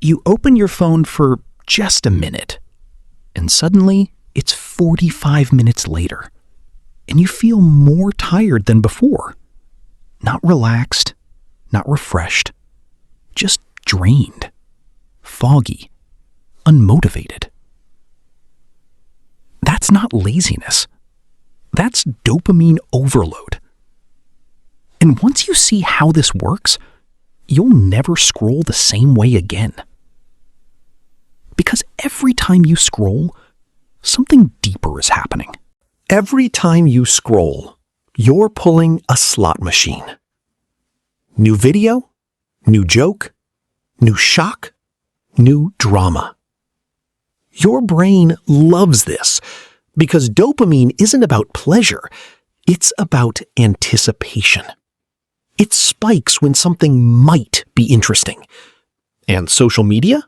You open your phone for just a minute, and suddenly it's 45 minutes later, and you feel more tired than before. Not relaxed, not refreshed, just drained, foggy, unmotivated. That's not laziness. That's dopamine overload. And once you see how this works, you'll never scroll the same way again. Because every time you scroll, something deeper is happening. Every time you scroll, you're pulling a slot machine. New video, new joke, new shock, new drama. Your brain loves this because dopamine isn't about pleasure, it's about anticipation. It spikes when something might be interesting. And social media?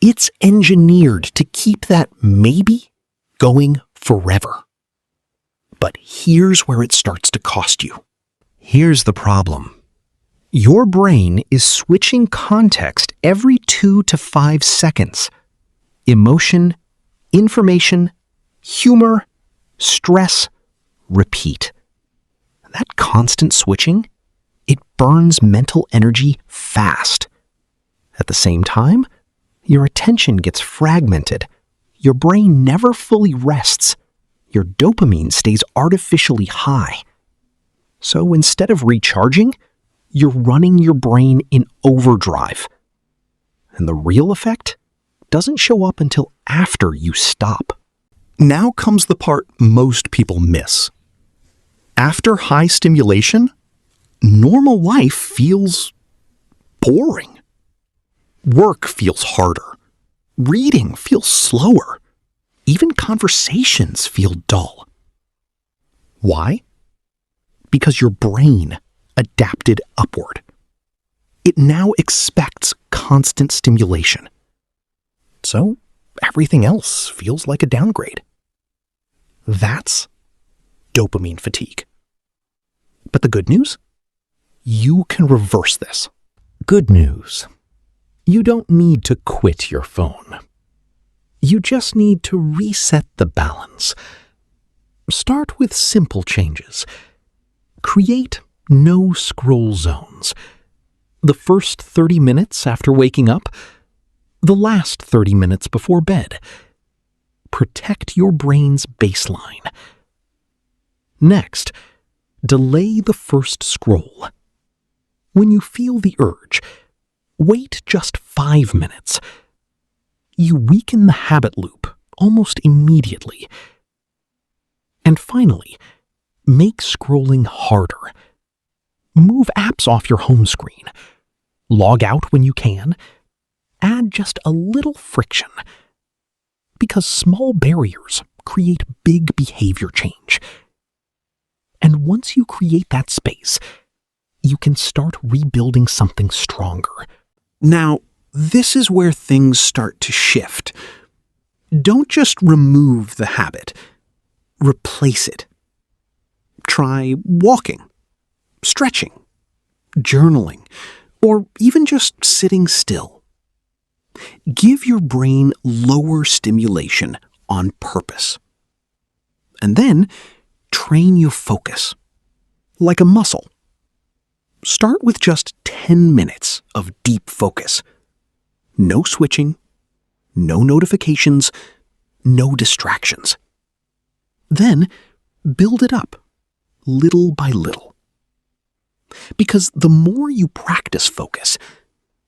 It's engineered to keep that maybe going forever. But here's where it starts to cost you. Here's the problem. Your brain is switching context every 2 to 5 seconds. Emotion, information, humor, stress, repeat. That constant switching, it burns mental energy fast. At the same time, your attention gets fragmented. Your brain never fully rests. Your dopamine stays artificially high. So instead of recharging, you're running your brain in overdrive. And the real effect doesn't show up until after you stop. Now comes the part most people miss. After high stimulation, normal life feels boring. Work feels harder. Reading feels slower. Even conversations feel dull. Why? Because your brain adapted upward. It now expects constant stimulation. So everything else feels like a downgrade. That's dopamine fatigue. But the good news? You can reverse this. Good news. You don't need to quit your phone. You just need to reset the balance. Start with simple changes. Create no scroll zones. The first 30 minutes after waking up, the last 30 minutes before bed. Protect your brain's baseline. Next, delay the first scroll. When you feel the urge, wait just 5 minutes. You weaken the habit loop almost immediately. And finally, make scrolling harder. Move apps off your home screen. Log out when you can. Add just a little friction. Because small barriers create big behavior change. And once you create that space, you can start rebuilding something stronger. Now, this is where things start to shift. Don't just remove the habit. Replace it. Try walking, stretching, journaling, or even just sitting still. Give your brain lower stimulation on purpose. And then train your focus, like a muscle. Start with just 10 minutes of deep focus. No switching, no notifications, no distractions. Then build it up, little by little. Because the more you practice focus,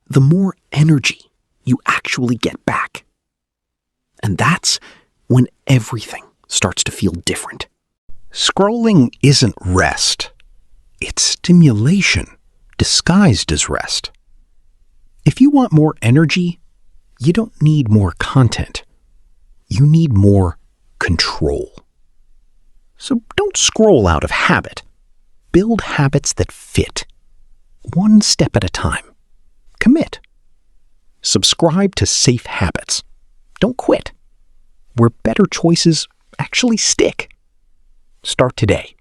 the more energy you actually get back. And that's when everything starts to feel different. Scrolling isn't rest. It's stimulation disguised as rest. If you want more energy, you don't need more content. You need more control. So don't scroll out of habit. Build habits that fit. One step at a time. Commit. Subscribe to safe habits. Don't quit. Where better choices actually stick. Start today.